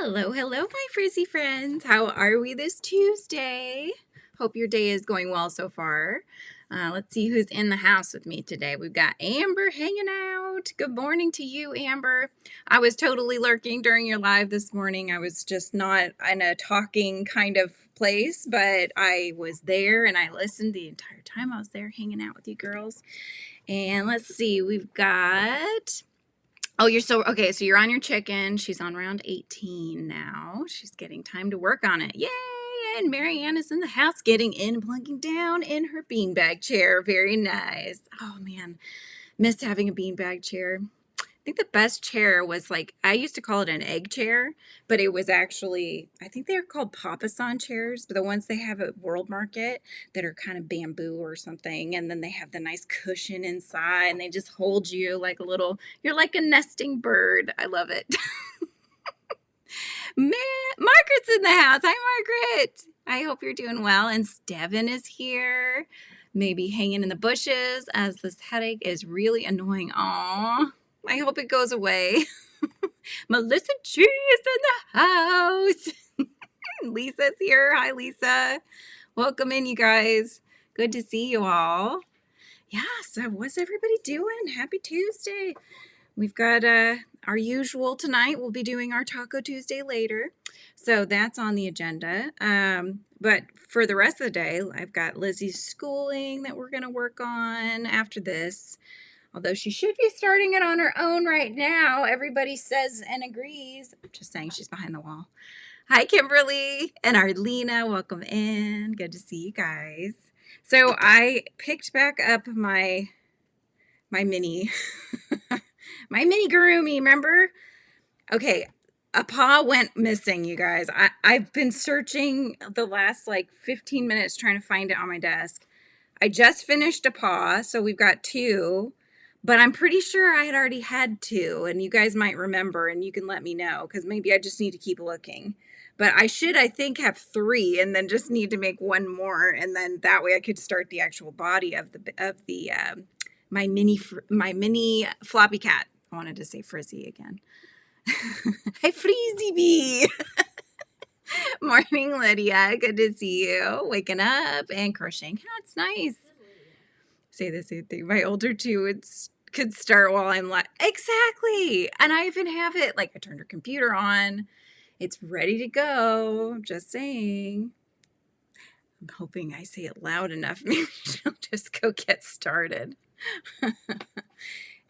Hello, hello, my frizzy friends. How are we this Tuesday? Hope your day is going well so far. Let's see who's in the house with me today. We've got Amber hanging out. Good morning to you, Amber. I was totally lurking during your live this morning. I was just not in a talking kind of place, but I was there and I listened the entire time I was there hanging out with you girls. And let's see, we've got... Oh, okay. So you're on your chicken. She's on round 18 now. She's getting time to work on it. Yay! And Marianne is in the house getting in, plunking down in her beanbag chair. Very nice. Oh man, missed having a beanbag chair. I think the best chair was I used to call it an egg chair, but it was actually, I think they're called papasan chairs, but the ones they have at World Market that are kind of bamboo or something. And then they have the nice cushion inside and they just hold you like a little, you're like a nesting bird. I love it. Margaret's in the house. Hi, Margaret. I hope you're doing well. And Steven is here, maybe hanging in the bushes as this headache is really annoying. Aw. I hope it goes away. Melissa G is in the house. Lisa's here. Hi, Lisa. Welcome in, you guys. Good to see you all. Yeah, so what's everybody doing? Happy Tuesday. We've got our usual tonight. We'll be doing our Taco Tuesday later. So that's on the agenda. But for the rest of the day, I've got Lizzie's schooling that we're going to work on after this. Although she should be starting it on her own right now. Everybody says and agrees. I'm just saying she's behind the wall. Hi, Kimberly and Arlena. Welcome in. Good to see you guys. So I picked back up my mini, my minigurumi, remember? Okay, a paw went missing, you guys. I've been searching the last 15 minutes trying to find it on my desk. I just finished a paw, so we've got two. But I'm pretty sure I had already had two, and you guys might remember, and you can let me know, because maybe I just need to keep looking. But I think, have three, and then just need to make one more, and then that way I could start the actual body of my mini Floppy Cat. I wanted to say Frizzy again. Hi, Frizzy Bee. Morning, Lydia. Good to see you. Waking up and crocheting. Oh, it's nice. Say the same thing. My older two could start while I'm exactly. And I even have it I turned her computer on. It's ready to go. Just saying. I'm hoping I say it loud enough. Maybe she'll just go get started.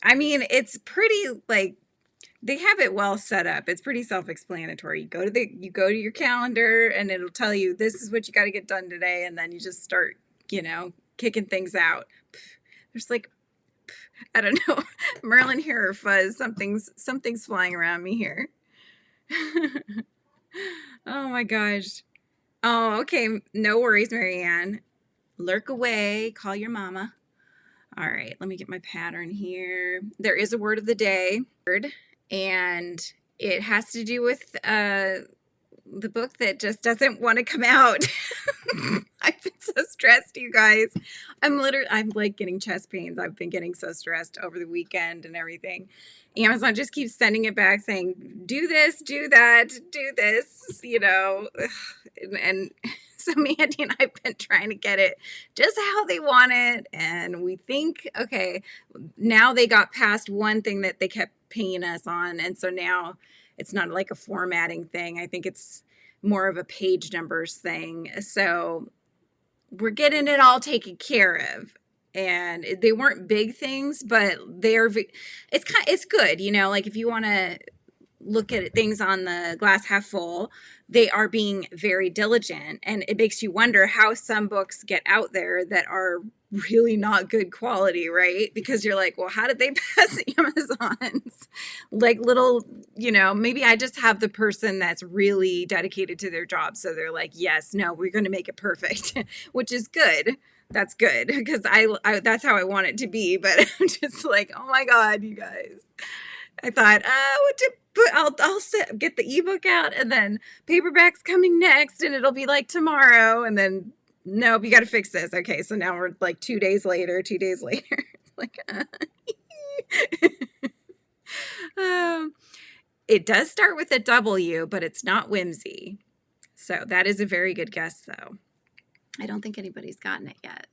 I mean, it's pretty they have it well set up. It's pretty self-explanatory. You go to your calendar and it'll tell you this is what you got to get done today, and then you just start, kicking things out. There's I don't know, Merlin here or Fuzz. Something's flying around me here. Oh my gosh. Oh, okay. No worries, Marianne. Lurk away. Call your mama. All right, let me get my pattern here. There is a word of the day, and it has to do with the book that just doesn't want to come out. I've been so stressed, you guys. I'm getting chest pains. I've been getting so stressed over the weekend and everything. Amazon just keeps sending it back saying, do this, do that, do this, and so Mandy and I've been trying to get it just how they want it. And we think, okay, now they got past one thing that they kept paying us on. And so now it's not a formatting thing. I think it's more of a page numbers thing. So we're getting it all taken care of. And they weren't big things, but it's good. If you want to look at things on the glass half full, they are being very diligent. And it makes you wonder how some books get out there that are really not good quality, right? Because you're well, how did they pass Amazon's little, maybe I just have the person that's really dedicated to their job. So they're yes, no, we're going to make it perfect, which is good. That's good, because I that's how I want it to be. But I'm just oh my God, you guys. I thought, I'll get the ebook out, and then paperback's coming next, and it'll be tomorrow, and then nope, you got to fix this. Okay, so now we're 2 days later. It does start with a W, but it's not whimsy. So that is a very good guess, though. I don't think anybody's gotten it yet.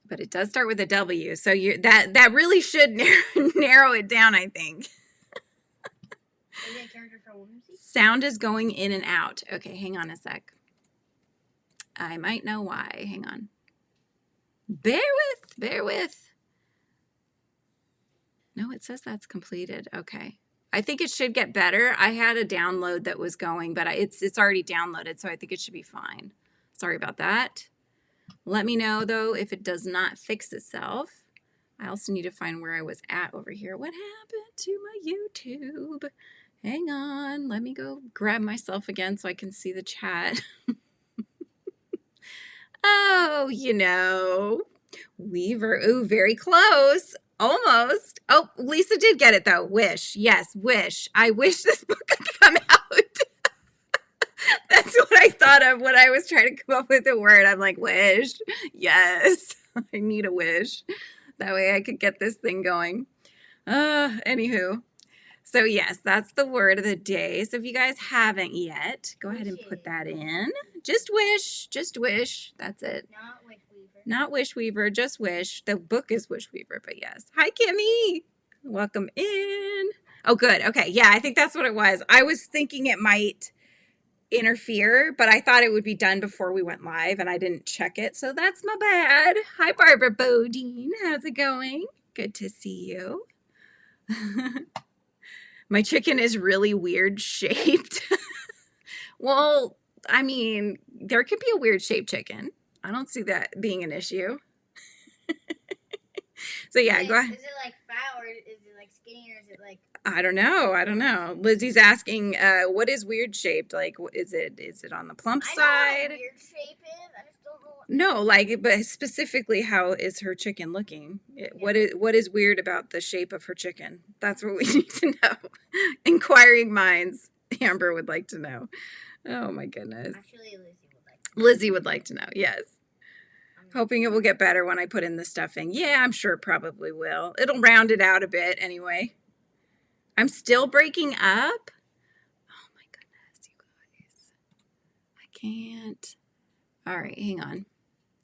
But it does start with a W. So that really should narrow it down, I think. Is it a character from whimsy? Sound is going in and out. Okay, hang on a sec. I might know why. Hang on. Bear with. No, it says that's completed. Okay. I think it should get better. I had a download that was going, but it's already downloaded, so I think it should be fine. Sorry about that. Let me know, though, if it does not fix itself. I also need to find where I was at over here. What happened to my YouTube? Hang on. Let me go grab myself again so I can see the chat. Oh, you know, Weaver. Ooh, very close. Almost. Oh, Lisa did get it, though. Wish. Yes, wish. I wish this book could come out. That's what I thought of when I was trying to come up with a word. I'm like, wish. Yes, I need a wish. That way I could get this thing going. Anywho. So yes, that's the word of the day. So if you guys haven't yet, go ahead and put that in. Just wish. Just wish. That's it. Not wish weaver. Not wish weaver, just wish. The book is wish weaver, but yes. Hi, Kimmy. Welcome in. Oh, good. Okay. Yeah, I think that's what it was. I was thinking it might interfere, but I thought it would be done before we went live, and I didn't check it, so that's my bad. Hi, Barbara Bodine. How's it going? Good to see you. My chicken is really weird shaped. Well, I mean, there could be a weird shaped chicken. I don't see that being an issue. So yeah, go ahead. Is it like fat or is it like skinny or is it like? I don't know. Lizzie's asking, what is weird shaped? Like, is it on the plump side? I know what weird shape is. I just don't know. No, like, but specifically, how is her chicken looking? What is weird about the shape of her chicken? That's what we need to know. Inquiring minds, Amber would like to know. Oh my goodness. Actually, Lizzie would like to know. Yes. Hoping it will get better when I put in the stuffing. Yeah, I'm sure it probably will. It'll round it out a bit anyway. I'm still breaking up. Oh my goodness, you guys. I can't. All right, hang on.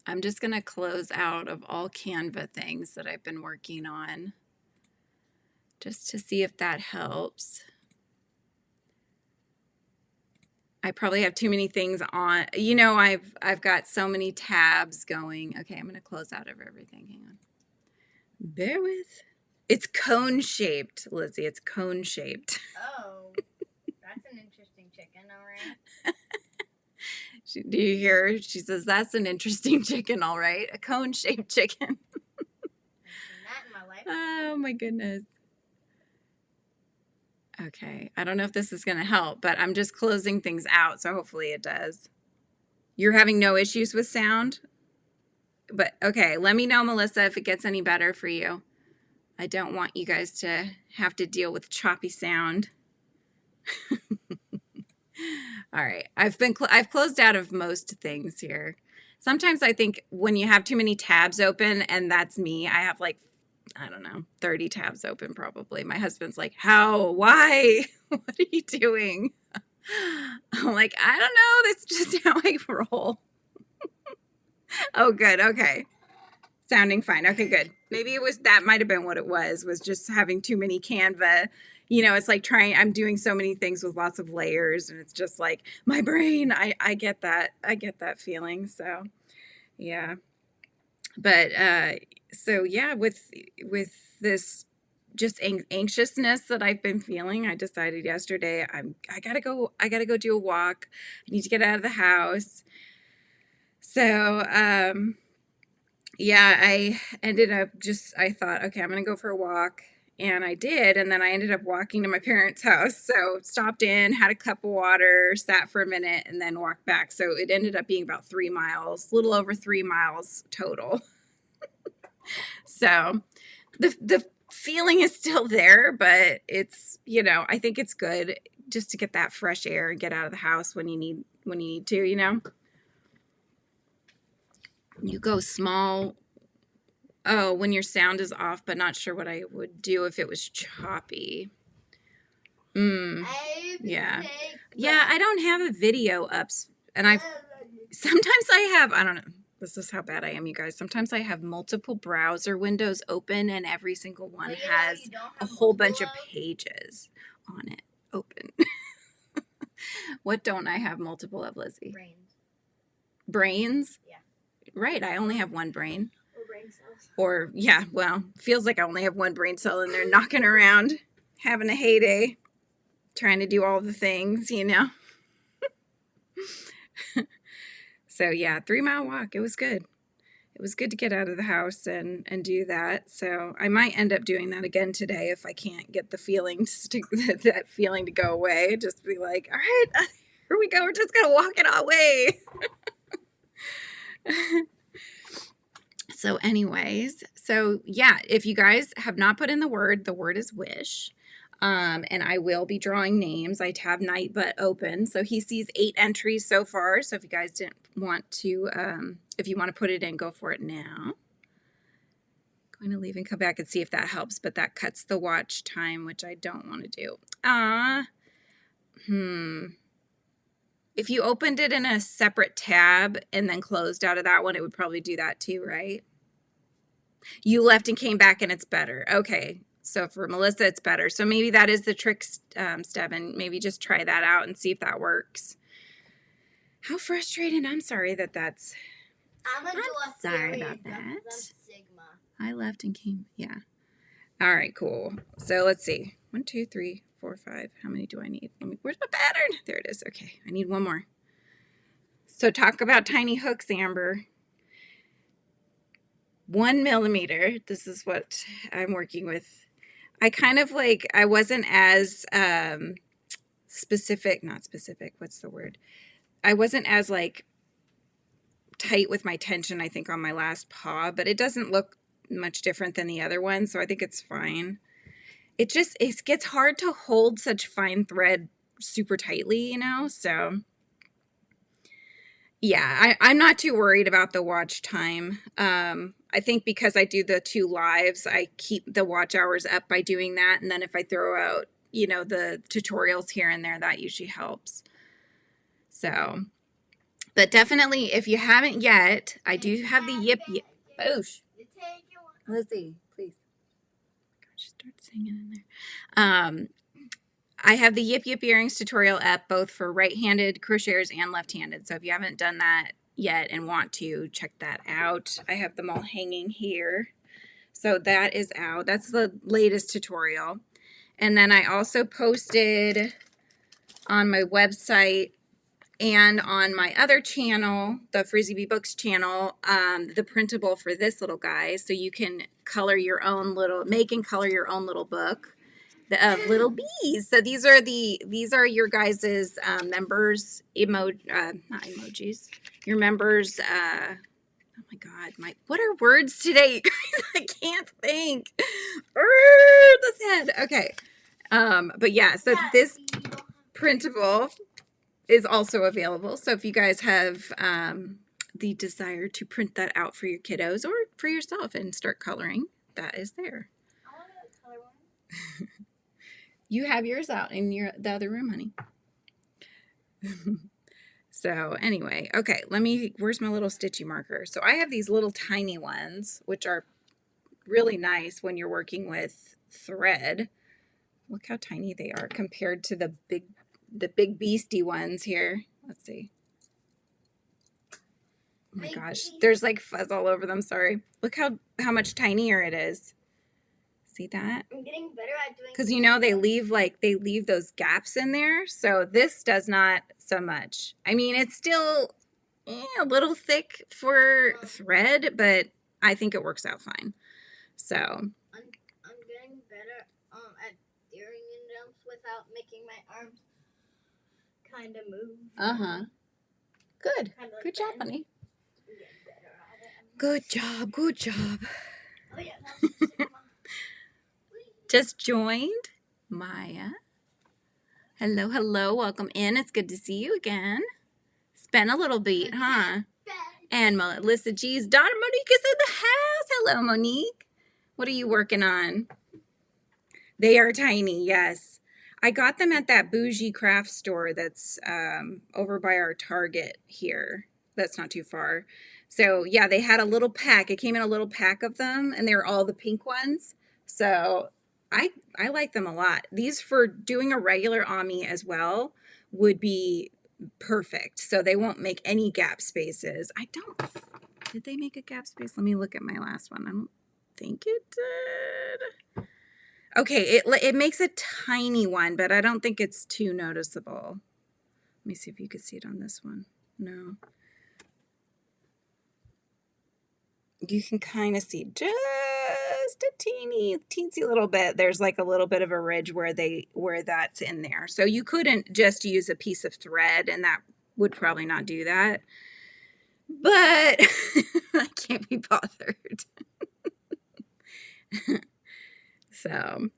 I'm just going to close out of all Canva things that I've been working on just to see if that helps. I probably have too many things on. You know, I've got so many tabs going. Okay, I'm going to close out of everything. Hang on. Bear with. It's cone shaped, Lizzie. It's cone shaped. Oh, that's an interesting chicken, all right. Do you hear her? She says, that's an interesting chicken, all right. A cone shaped chicken. I've seen that in my life. Oh my goodness. Okay, I don't know if this is going to help, but I'm just closing things out, so hopefully it does. You're having no issues with sound? But okay, let me know, Melissa, if it gets any better for you. I don't want you guys to have to deal with choppy sound. All right, I've closed out of most things here. Sometimes I think when you have too many tabs open, and that's me, I have like, I don't know, 30 tabs open probably. My husband's like, how? Why? What are you doing? I'm like, I don't know. That's just how I roll. Oh, good. Okay. Sounding fine. Okay, good. Maybe that might have been what it was just having too many Canva. You know, it's like I'm doing so many things with lots of layers, and it's just like my brain. I get that. I get that feeling. So, yeah. But so yeah, with this just anxiousness that I've been feeling, I decided yesterday I gotta go do a walk. I need to get out of the house. So yeah, I ended up I thought, okay, I'm gonna go for a walk. And I did, and then I ended up walking to my parents' house. So stopped in, had a cup of water, sat for a minute, and then walked back. So it ended up being about 3 miles, a little over 3 miles total. So the feeling is still there, but it's, you know, I think it's good just to get that fresh air and get out of the house when you need to, you know. You go small. Oh, when your sound is off, but not sure what I would do if it was choppy. Yeah. Yeah, I don't have a video up, and sometimes I have, I don't know, this is how bad I am, you guys. Sometimes I have multiple browser windows open, and every single one has a whole bunch of pages on it open. What don't I have multiple of, Lizzie? Brains? Yeah. Right, I only have one brain. Or brain cells. Or, yeah, well, feels like I only have one brain cell, and they're knocking around, having a heyday, trying to do all the things, you know? So, yeah, 3-mile walk. It was good. It was good to get out of the house and do that. So I might end up doing that again today if I can't get the feeling that feeling to go away. Just be like, all right, here we go. We're just gonna walk it all way. So anyways, so yeah, if you guys have not put in the word is wish. And I will be drawing names. I have Nightbutt open, so he sees 8 entries so far. So if you guys didn't want to, if you want to put it in, go for it now. Going to leave and come back and see if that helps, but that cuts the watch time, which I don't want to do. If you opened it in a separate tab and then closed out of that one, it would probably do that too, right? You left and came back and it's better. Okay. So for Melissa, it's better. So maybe that is the trick, step, and maybe just try that out and see if that works. How frustrating. I'm sorry that's... I'm sorry about that. I left and came. Yeah. All right, cool. So let's see. 1, 2, 3, 4, 5. How many do I need? Where's my pattern? There it is. Okay. I need one more. So talk about tiny hooks, Amber. 1 millimeter. This is what I'm working with. I kind of like, I wasn't as specific, not specific, what's the word? I wasn't as like tight with my tension, I think, on my last paw, but it doesn't look much different than the other one, so I think it's fine. It gets hard to hold such fine thread super tightly, you know, so yeah, I'm not too worried about the watch time. I think because I do the 2 lives, I keep the watch hours up by doing that. And then if I throw out, you know, the tutorials here and there, that usually helps. So, but definitely if you haven't yet, I do have the Yip Yip. Boosh. Lizzie, please. Gosh, start singing in there. I have the Yip Yip earrings tutorial up both for right-handed crocheters and left-handed. So if you haven't done that yet and want to, check that out. I have them all hanging here. So that is out. That's the latest tutorial. And then I also posted on my website and on my other channel, the Frizzy Bee Books channel, the printable for this little guy. So you can color your own little, make and color your own little book of little bees. So these are your guys's members not emojis. Your members. Oh my God, what are words today? I can't think. This head. Okay. But yeah. So this printable is also available. So if you guys have the desire to print that out for your kiddos or for yourself and start coloring, that is there. I want to color one. You have yours out in the other room, honey. So anyway, okay, where's my little stitchy marker? So I have these little tiny ones, which are really nice when you're working with thread. Look how tiny they are compared to the big beastie ones here. Let's see. Oh my gosh, there's like fuzz all over them. Sorry. Look how much tinier it is. See that? I'm getting better at doing. Because you know they leave those gaps in there. So this does not so much. I mean, it's still a little thick for thread, but I think it works out fine. So I'm getting better at doing them without making my arms kind of move. Good. Like good job, honey. Good job. Oh yeah. Just joined, Maya. Hello. Welcome in. It's good to see you again. It's been a little beat, huh? And Melissa G's daughter Monique is in the house. Hello, Monique. What are you working on? They are tiny, yes. I got them at that bougie craft store that's over by our Target here. That's not too far. So yeah, they had a little pack. It came in a little pack of them, and they were all the pink ones. So I like them a lot. These for doing a regular ami as well would be perfect. So they won't make any gap spaces. I don't. Did they make a gap space? Let me look at my last one. I don't think it did. Okay, it makes a tiny one, but I don't think it's too noticeable. Let me see if you could see it on this one. No. You can kind of see just a teensy little bit. There's like a little bit of a ridge where that's in there. So you couldn't just use a piece of thread, and that would probably not do that. But I can't be bothered. So,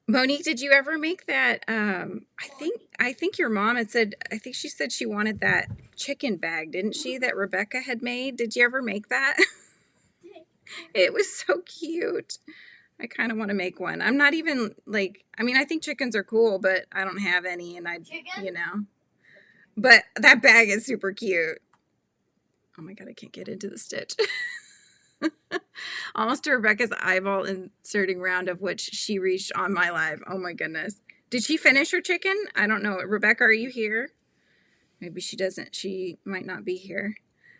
Monique, did you ever make that? I think your mom had said, I think she said she wanted that chicken bag, didn't she? That Rebecca had made. Did you ever make that? It was so cute. I kind of want to make one. I'm not even like, I mean, I think chickens are cool, but I don't have any, and you know. But that bag is super cute. Oh my God, I can't get into the stitch. Almost to Rebecca's eyeball inserting round of which she reached on my live. Oh my goodness. Did she finish her chicken? I don't know. Rebecca, are you here? Maybe she doesn't. She might not be here.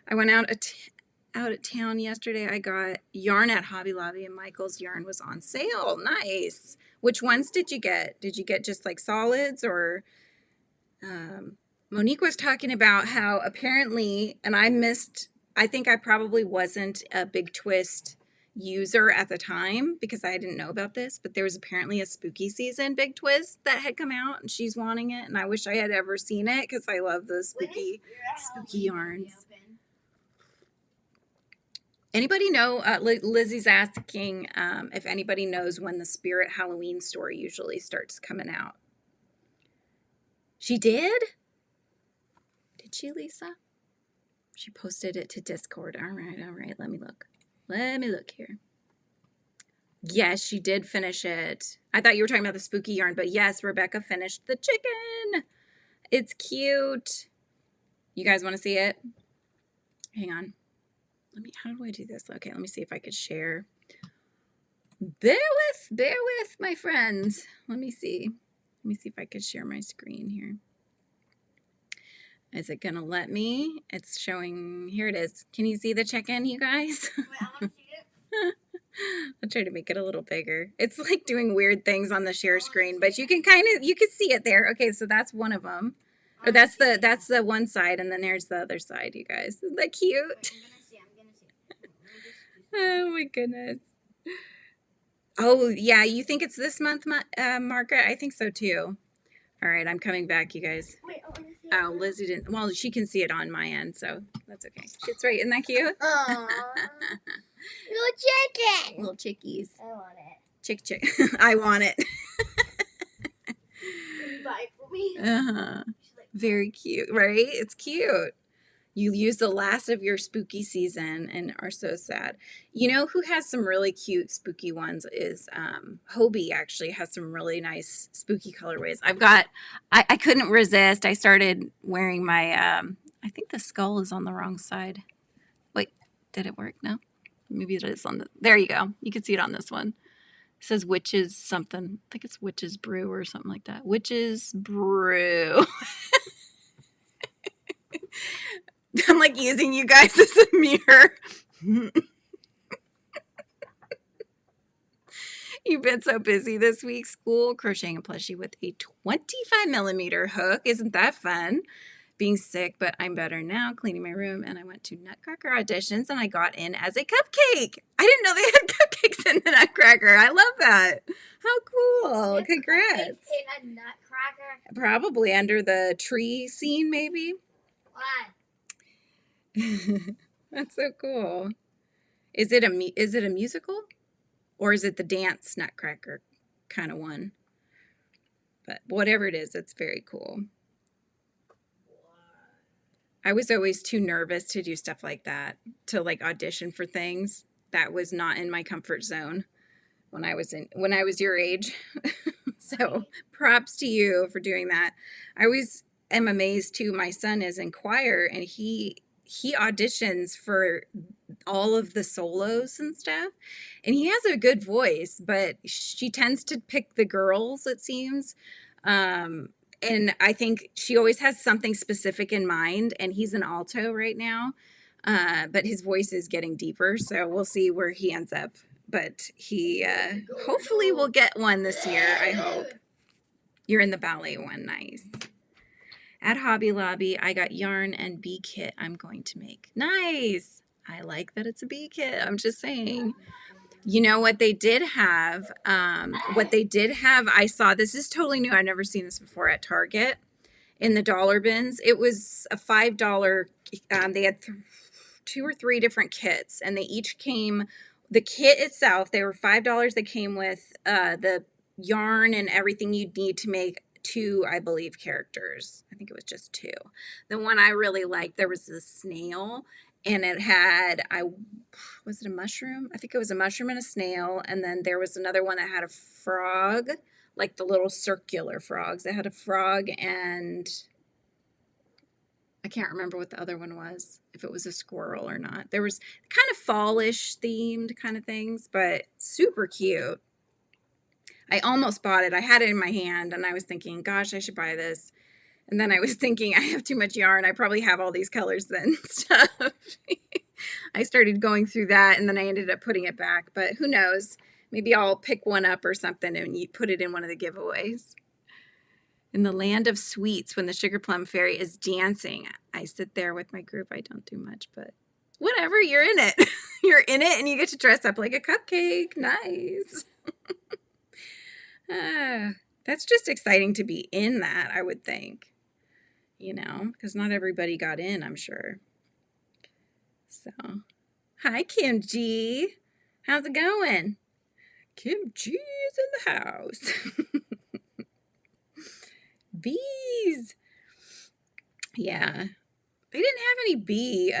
I went out of town yesterday. I got yarn at Hobby Lobby, and Michael's yarn was on sale. Nice. Which ones did you get? Did you get just like solids, or Monique was talking about how apparently, and I think I probably wasn't a Big Twist user at the time because I didn't know about this, but there was apparently a spooky season Big Twist that had come out, and she's wanting it, and I wish I had ever seen it because I love the spooky yarns. Anybody know, Lizzie's asking if anybody knows when the Spirit Halloween store usually starts coming out. She did? Did she, Lisa? She posted it to Discord. All right. Let me look here. Yes, she did finish it. I thought you were talking about the spooky yarn, but yes, Rebecca finished the chicken. It's cute. You guys want to see it? Hang on. How do I do this? Okay, let me see if I could share. Bear with my friends. Let me see if I could share my screen here. Is it gonna let me? It's showing. Here it is. Can you see the chicken, you guys? Wait, I want to see it. I'll try to make it a little bigger. It's like doing weird things on the share screen, but you can see it there. Okay, so that's one of them. Or that's the one side, and then there's the other side, you guys. Isn't that cute? Wait, I'm gonna see. Oh my goodness. Oh yeah, you think it's this month, Margaret? I think so too. All right, I'm coming back, you guys. Wait, I want to see it. Oh, Lizzie didn't. Well, she can see it on my end, so that's okay. It's right. Isn't that cute? Aww. Little chicken. Little chickies. I want it. Chick. I want it. Can you buy it for me? Uh-huh. Very cute, right? It's cute. You use the last of your spooky season and are so sad. You know who has some really cute spooky ones is Hobie actually has some really nice spooky colorways. I couldn't resist. I started wearing my, I think the skull is on the wrong side. Wait, did it work? No? Maybe it is on there you go. You can see it on this one. It says Witch's something. I think it's Witch's Brew or something like that. Witch's Brew. I'm like using you guys as a mirror. You've been so busy this week. School, crocheting a plushie with a 25mm hook. Isn't that fun? Being sick, but I'm better now. Cleaning my room, and I went to Nutcracker auditions, and I got in as a cupcake. I didn't know they had cupcakes in the Nutcracker. I love that. How cool. Congrats. In a Nutcracker? Probably under the tree scene, maybe. Why? That's so cool. Is it a musical, or is it the dance Nutcracker kind of one? But whatever it is, it's very cool. I was always too nervous to do stuff like that, to like audition for things. That was not in my comfort zone when I was your age. So props to you for doing that. I always am amazed too. My son is in choir and he auditions for all of the solos and stuff. And he has a good voice, but she tends to pick the girls, it seems. And I think she always has something specific in mind. And he's an alto right now, but his voice is getting deeper. So we'll see where he ends up. But he hopefully will get one this year, I hope. You're in the ballet one. Nice. At Hobby Lobby, I got yarn and bee kit I'm going to make. Nice. I like that it's a bee kit. I'm just saying. You know what they did have? I saw, this is totally new. I've never seen this before at Target in the dollar bins. It was a $5. They had 2 or 3 different kits, and they each came, the kit itself, they were $5. They came with the yarn and everything you'd need to make 2, I believe, characters. I think it was just 2. The one I really liked, there was a snail, and it had, was it a mushroom? I think it was a mushroom and a snail, and then there was another one that had a frog, like the little circular frogs. It had a frog, and I can't remember what the other one was, if it was a squirrel or not. There was kind of fallish themed kind of things, but super cute. I almost bought it. I had it in my hand, and I was thinking, gosh, I should buy this. And then I was thinking, I have too much yarn. I probably have all these colors then stuff. I started going through that, and then I ended up putting it back. But who knows? Maybe I'll pick one up or something and you put it in one of the giveaways. In the land of sweets, when the sugar plum fairy is dancing, I sit there with my group. I don't do much, but whatever. You're in it. You're in it, and you get to dress up like a cupcake. Nice. That's just exciting to be in that, I would think. You know, because not everybody got in, I'm sure. So, hi, Kim G. How's it going? Kim G is in the house. Bees. Yeah. They didn't have any bee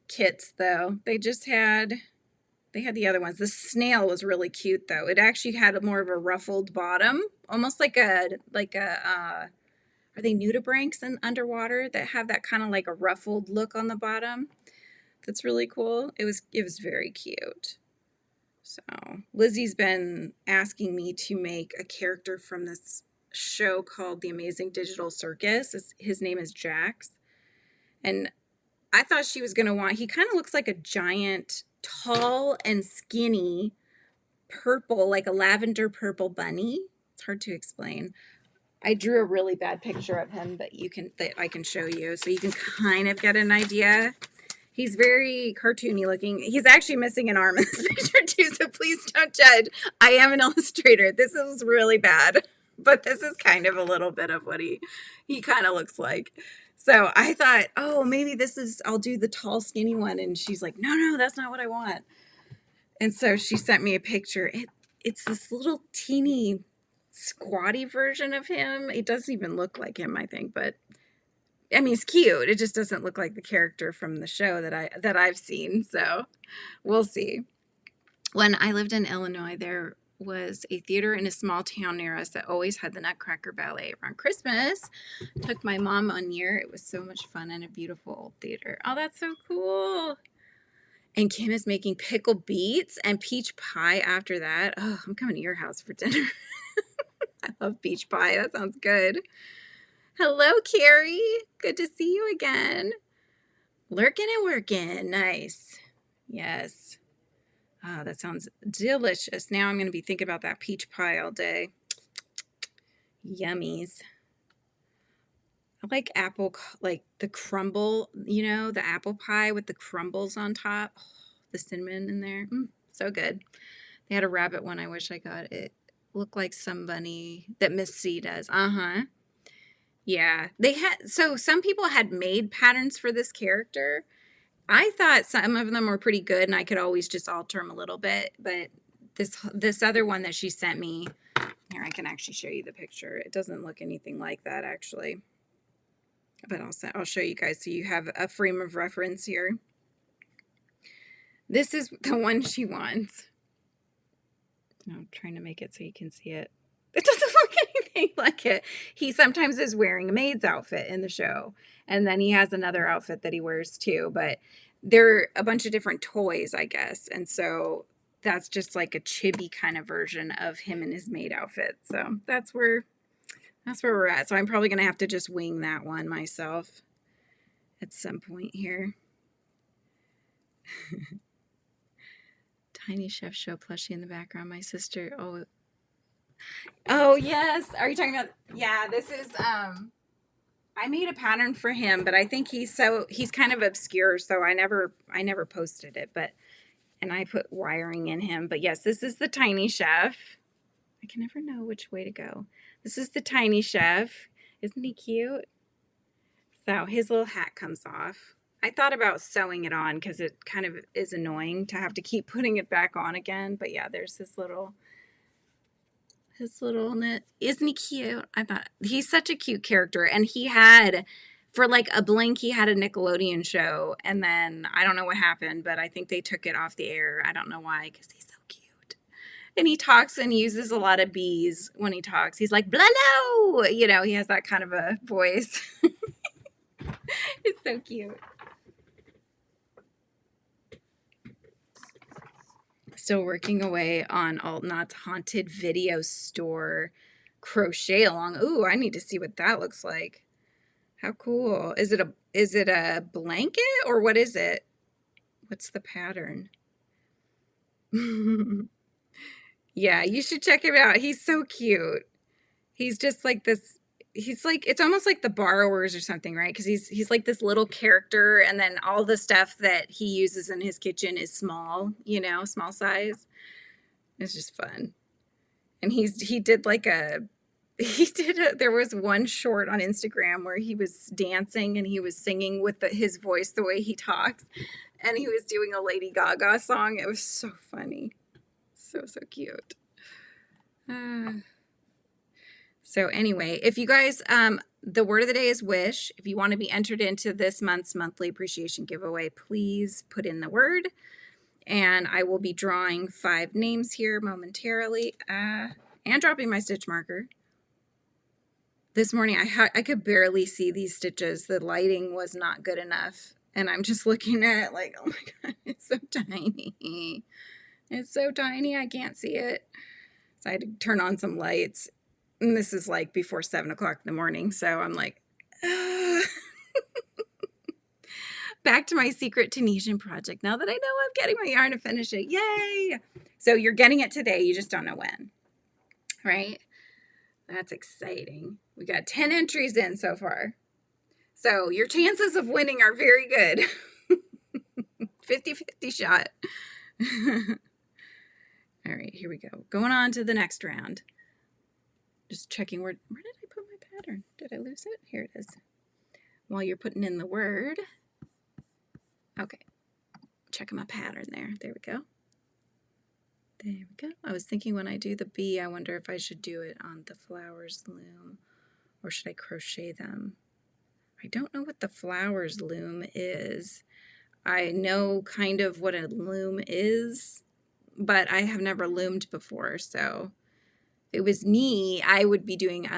kits, though. They had the other ones. The snail was really cute, though. It actually had more of a ruffled bottom, almost like a are they nudibranchs in underwater that have that kind of like a ruffled look on the bottom? That's really cool. It was very cute. So Lizzie's been asking me to make a character from this show called The Amazing Digital Circus. His name is Jax. And I thought she was going to want, he kind of looks like a giant, tall and skinny purple, like a lavender purple bunny. It's hard to explain. I drew a really bad picture of him that I can show you so you can kind of get an idea. He's very cartoony looking. He's actually missing an arm in this picture too, so please don't judge. I am an illustrator. This is really bad, but this is kind of a little bit of what he kind of looks like. So I thought, oh, maybe I'll do the tall, skinny one. And she's like, no, that's not what I want. And so she sent me a picture. It's this little teeny squatty version of him. It doesn't even look like him, I think, but I mean, it's cute. It just doesn't look like the character from the show that I've seen. So we'll see. When I lived in Illinois, there was a theater in a small town near us that always had the Nutcracker Ballet around Christmas. Took my mom one year. It was so much fun and a beautiful old theater. Oh, that's so cool. And Kim is making pickled beets and peach pie after that. Oh, I'm coming to your house for dinner. I love peach pie. That sounds good. Hello, Carrie. Good to see you again. Lurking and working. Nice. Yes. Oh, that sounds delicious. Now I'm going to be thinking about that peach pie all day. Yummies. I like like the crumble, the apple pie with the crumbles on top. Oh, the cinnamon in there. So good. They had a rabbit one. I wish I got it. Looked like somebody that Miss C does. Yeah. So some people had made patterns for this character. I thought some of them were pretty good, and I could always just alter them a little bit. But this other one that she sent me, here, I can actually show you the picture. It doesn't look anything like that, actually. But I'll show you guys so you have a frame of reference here. This is the one she wants. I'm trying to make it so you can see it. It doesn't look Like it. He sometimes is wearing a maid's outfit in the show, and then he has another outfit that he wears too. But they're a bunch of different toys, I guess, and so that's just like a chibi kind of version of him in his maid outfit. So that's where we're at. So I'm probably gonna have to just wing that one myself at some point here. Tiny Chef Show plushie in the background. My sister. Oh yes. Are you talking about? Yeah. This is I made a pattern for him, but I think he's kind of obscure, so I never posted it. And I put wiring in him. But yes, this is the Tiny Chef. I can never know which way to go. This is the Tiny Chef. Isn't he cute? So his little hat comes off. I thought about sewing it on because it kind of is annoying to have to keep putting it back on again. But yeah, there's his little knit. Isn't he cute? I thought he's such a cute character. And he had, for like a blink, he had a Nickelodeon show. And then I don't know what happened, but I think they took it off the air. I don't know why, because he's so cute. And he talks and uses a lot of B's when he talks. He's like, "Blalo!" You know, he has that kind of a voice. It's so cute. Still working away on AltNaught's haunted video store crochet along. Ooh, I need to see what that looks like. How cool. Is it a blanket or what is it? What's the pattern? Yeah, you should check him out. He's so cute. He's just like this. He's like, it's almost like the Borrowers or something, right? Because he's like this little character, and then all the stuff that he uses in his kitchen is small, you know, small size. It's just fun. And there was one short on Instagram where he was dancing and he was singing with his voice the way he talks, and he was doing a Lady Gaga song. It was so funny. So cute. So anyway, if you guys, the word of the day is wish. If you want to be entered into this month's monthly appreciation giveaway, please put in the word. And I will be drawing 5 names here momentarily, and dropping my stitch marker. This morning, I could barely see these stitches. The lighting was not good enough. And I'm just looking at it like, oh my God, it's so tiny. It's so tiny, I can't see it. So I had to turn on some lights. And this is like before 7 o'clock in the morning. So I'm like, back to my secret Tunisian project. Now that I know I'm getting my yarn to finish it. Yay! So you're getting it today. You just don't know when. Right? That's exciting. We got 10 entries in so far. So your chances of winning are very good. 50-50 shot. All right, here we go. Going on to the next round. Just checking where did I put my pattern? Did I lose it? Here it is. While you're putting in the word. Okay. Checking my pattern there. There we go. There we go. I was thinking when I do the bee, I wonder if I should do it on the flowers loom or should I crochet them? I don't know what the flowers loom is. I know kind of what a loom is, but I have never loomed before, so if it was me, I would be doing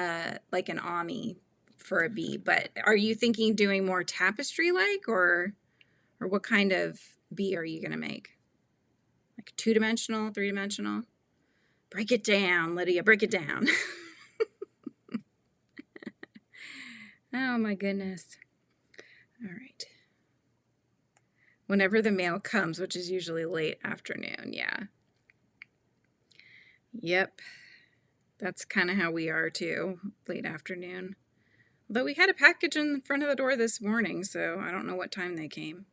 like an ami for a bee. But are you thinking doing more tapestry like or what kind of bee are you gonna make? Like 2-dimensional, 3-dimensional? Break it down, Lydia, break it down. Oh my goodness. All right. Whenever the mail comes, which is usually late afternoon, yeah. Yep. That's kind of how we are too, late afternoon. Although we had a package in front of the door this morning, so I don't know what time they came.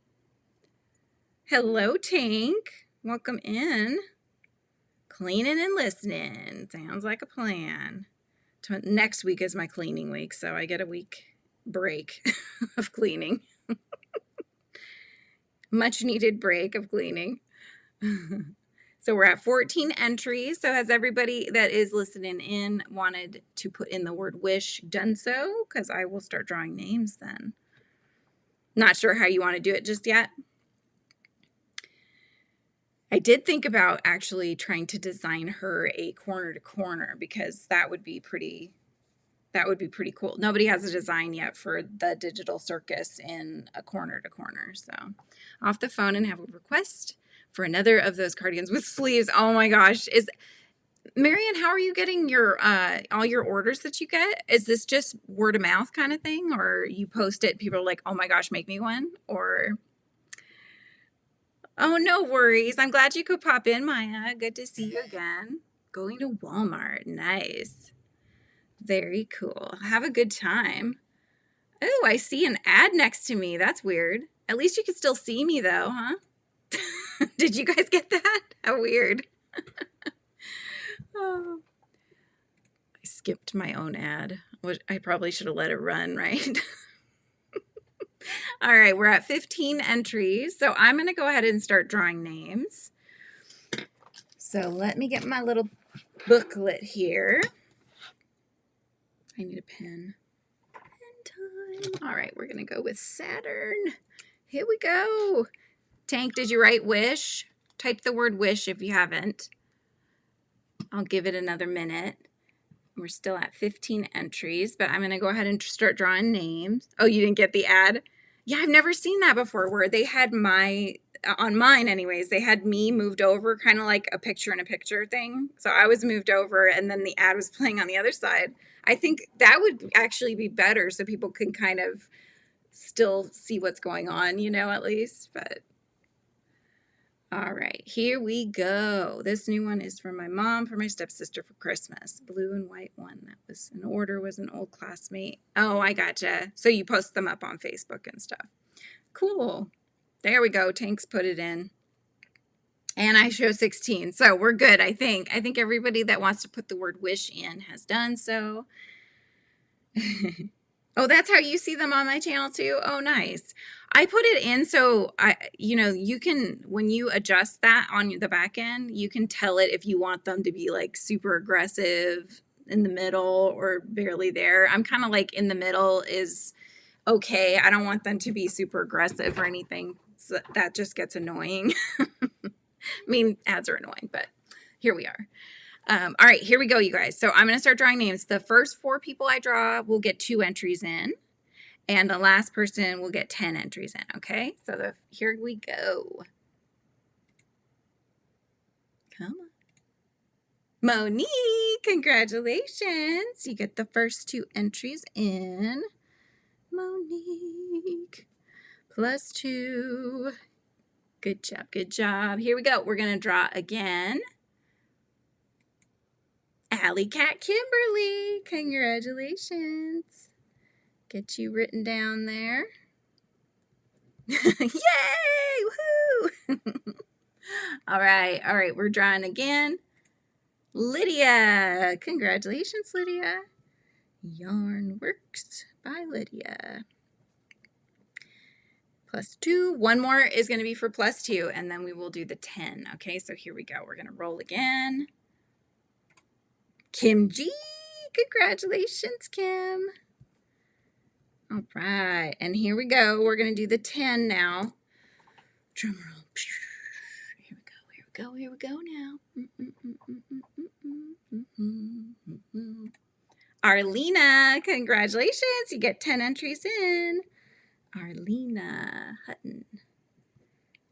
Hello, Tank. Welcome in. Cleaning and listening. Sounds like a plan. Next week is my cleaning week, so I get a week break of cleaning. Much needed break of cleaning. So we're at 14 entries. So has everybody that is listening in wanted to put in the word wish done so? Because I will start drawing names then. Not sure how you want to do it just yet. I did think about actually trying to design her a corner to corner because that would be pretty That would be pretty cool. Nobody has a design yet for the digital circus in a corner to corner. So off the phone and have a request for another of those cardigans with sleeves. Oh my gosh. Marianne, how are you getting your all your orders that you get? Is this just word of mouth kind of thing, or you post it, people are like, oh my gosh, make me one? Or oh, no worries. I'm glad you could pop in, Maya. Good to see you again. Going to Walmart. Nice. Very cool. Have a good time. Oh, I see an ad next to me. That's weird. At least you can still see me though, huh? Did you guys get that? How weird. Oh. I skipped my own ad. I probably should have let it run, right? All right, we're at 15 entries. So I'm going to go ahead and start drawing names. So let me get my little booklet here. I need a pen. Pen time. All right, we're going to go with Saturn. Here we go. Tank, did you write wish? Type the word wish if you haven't. I'll give it another minute. We're still at 15 entries, but I'm going to go ahead and start drawing names. Oh, you didn't get the ad? Yeah, I've never seen that before where they had on mine anyways, they had me moved over, kind of like a picture-in-a-picture thing. So I was moved over and then the ad was playing on the other side. I think that would actually be better so people can kind of still see what's going on, you know, at least. But all right, here we go. This new one is for my mom, for my stepsister for Christmas. Blue and white one. That was an order, was an old classmate. Oh, I gotcha. So you post them up on Facebook and stuff. Cool. There we go. Tank's put it in. And I show 16. So we're good, I think. I think everybody that wants to put the word wish in has done so. Oh, that's how you see them on my channel too? Oh, nice. I put it in so you can, when you adjust that on the back end, you can tell it if you want them to be like super aggressive in the middle or barely there. I'm kind of like in the middle is okay. I don't want them to be super aggressive or anything. So that just gets annoying. I mean, ads are annoying, but here we are. All right, here we go, you guys. So I'm going to start drawing names. The first 4 people I draw will get 2 entries in, and the last person will get 10 entries in, okay? So here we go. Come on. Monique, congratulations. You get the first 2 entries in. Monique, +2. Good job, good job. Here we go. We're going to draw again. Alley Cat Kimberly, congratulations. Get you written down there. Yay! Woohoo! All right, we're drawing again. Lydia, congratulations, Lydia. Yarn Works by Lydia. +2. One more is going to be for +2, and then we will do the 10. Okay, so here we go. We're going to roll again. Kim G, congratulations, Kim. All right, and here we go. We're going to do the 10 now. Drum roll. Here we go now. Arlena, congratulations. You get 10 entries in. Arlena Hutton.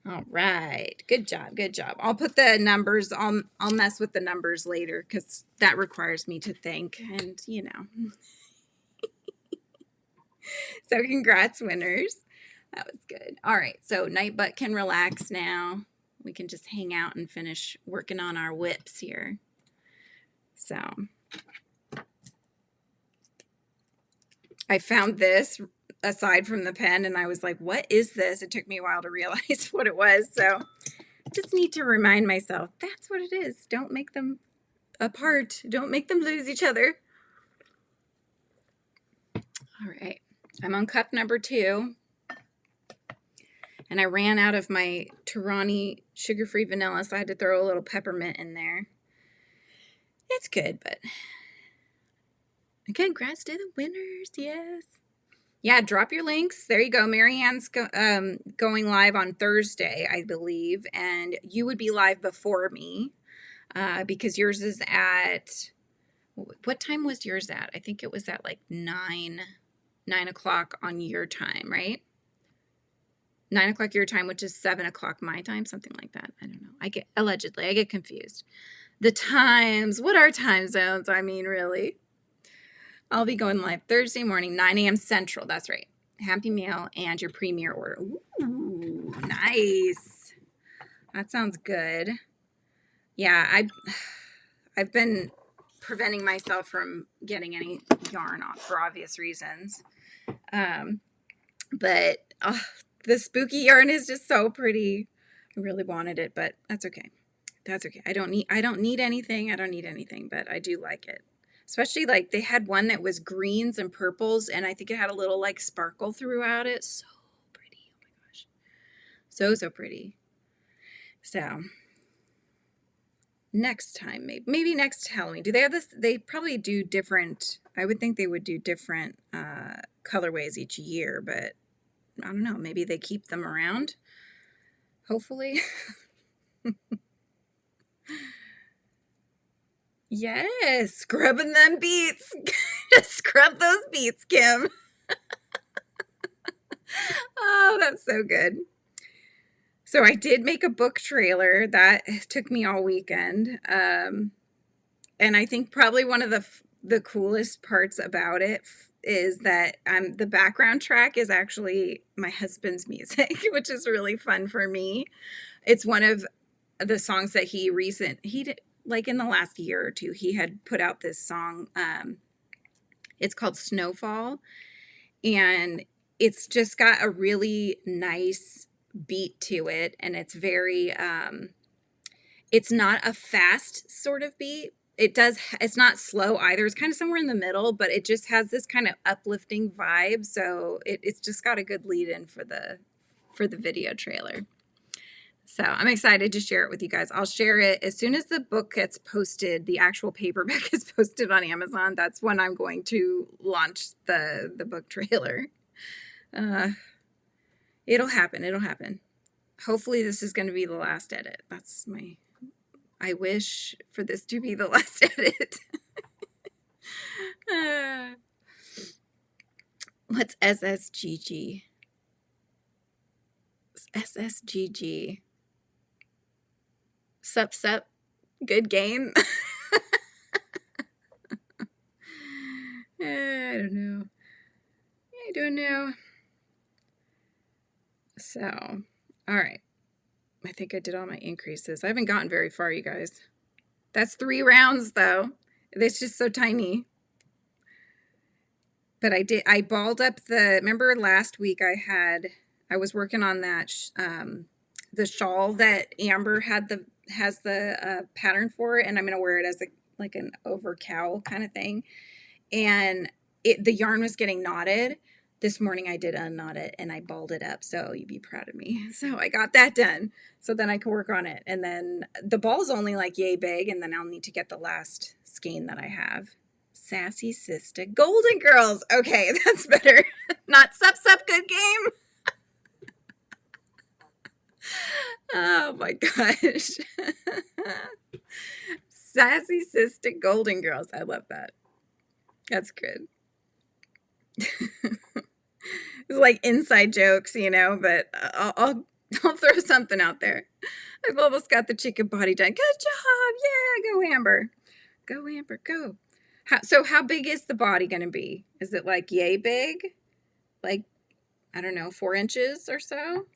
All right, good job, good job. I'll put the numbers, I'll mess with the numbers later because that requires me to think and, you know. So congrats, winners. That was good. All right, so Nightbutt can relax now. We can just hang out and finish working on our WIPs here. So I found this aside from the pen and I was like, what is this? It took me a while to realize what it was. So just need to remind myself, that's what it is. Don't make them apart. Don't make them lose each other. All right. I'm on cup number 2. And I ran out of my Torani sugar-free vanilla, so I had to throw a little peppermint in there. It's good, but congrats to the winners. Yes. Yeah, drop your links. There you go. Marianne's going live on Thursday, I believe, and you would be live before me because yours is at What time was yours at? I think it was at like 9 o'clock on your time, right? 9 o'clock your time, which is 7 o'clock my time, something like that. I don't know. I get confused. The times, what are time zones? I mean, really. I'll be going live Thursday morning, 9 a.m. Central. That's right. Happy Meal and your premiere order. Ooh, nice. That sounds good. Yeah, I've been preventing myself from getting any yarn off for obvious reasons. But the spooky yarn is just so pretty. I really wanted it, but that's okay. That's okay. I don't need anything. I don't need anything, but I do like it. Especially like they had one that was greens and purples, and I think it had a little like sparkle throughout it. So pretty. Oh my gosh. So pretty. So next time, maybe next Halloween. Do they have this? They probably do different. I would think they would do different colorways each year, but I don't know. Maybe they keep them around. Hopefully. Yes, scrubbing them beets. Just scrub those beets, Kim. Oh, that's so good. So I did make a book trailer. That took me all weekend. And I think probably one of the coolest parts about it is that the background track is actually my husband's music, which is really fun for me. It's one of the songs that he did, like in the last year or two, he had put out this song. It's called Snowfall, and it's just got a really nice beat to it, and it's very it's not a fast sort of beat. It's not slow either. It's kind of somewhere in the middle, but it just has this kind of uplifting vibe. So it's just got a good lead in for the video trailer. So I'm excited to share it with you guys. I'll share it as soon as the book gets posted. The actual paperback is posted on Amazon. That's when I'm going to launch the book trailer. It'll happen. It'll happen. Hopefully this is going to be the last edit. I wish for this to be the last edit. What's SSGG? SSGG. Sup, good game. I don't know. So, all right. I think I did all my increases. I haven't gotten very far, you guys. That's 3 rounds, though. It's just so tiny. But I balled up remember last week I was working on that, the shawl that Amber has the pattern for, and I'm going to wear it as like an over cowl kind of thing. And the yarn was getting knotted. This morning I did unknot it and I balled it up. So you'd be proud of me. So I got that done. So then I can work on it. And then the ball's only like yay big. And then I'll need to get the last skein that I have. Sassy Sister. Golden Girls. Okay, that's better. Not sup, good game. Oh my gosh. Sassy Sister Golden Girls. I love that. That's good. It's like inside jokes, but I'll throw something out there. I've almost got the chicken body done. Good job. Yeah, go Amber. Go Amber, go. So how big is the body going to be? Is it like yay big? Like, I don't know, 4 inches or so?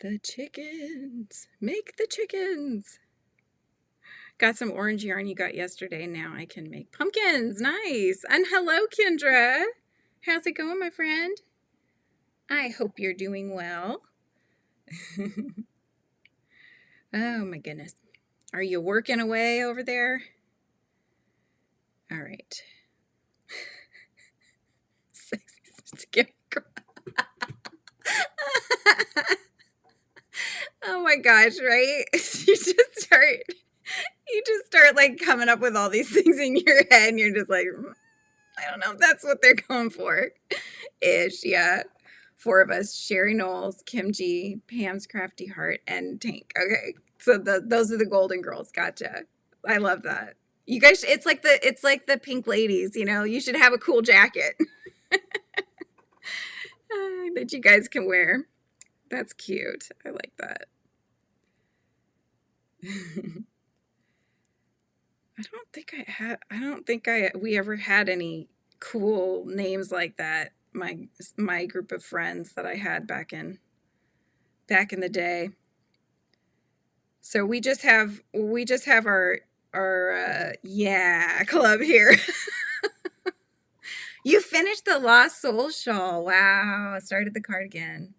The chickens. Make the chickens. Got some orange yarn you got yesterday. Now I can make pumpkins. Nice. And hello, Kendra. How's it going, my friend? I hope you're doing well. Oh, my goodness. Are you working away over there? All right. Oh my gosh, right? You just start like coming up with all these things in your head and you're just like, I don't know if that's what they're going for. Ish, yeah. 4 of us, Sherry Knowles, Kim G, Pam's Crafty Heart, and Tank. Okay, So those are the Golden Girls. Gotcha. I love that. You guys, it's like the Pink Ladies. You know, you should have a cool jacket that you guys can wear. That's cute. I like that. I don't think we ever had any cool names like that. My group of friends that I had back in the day. So we just have our yeah club here. You finished the Lost Soul shawl. Wow, started the cardigan.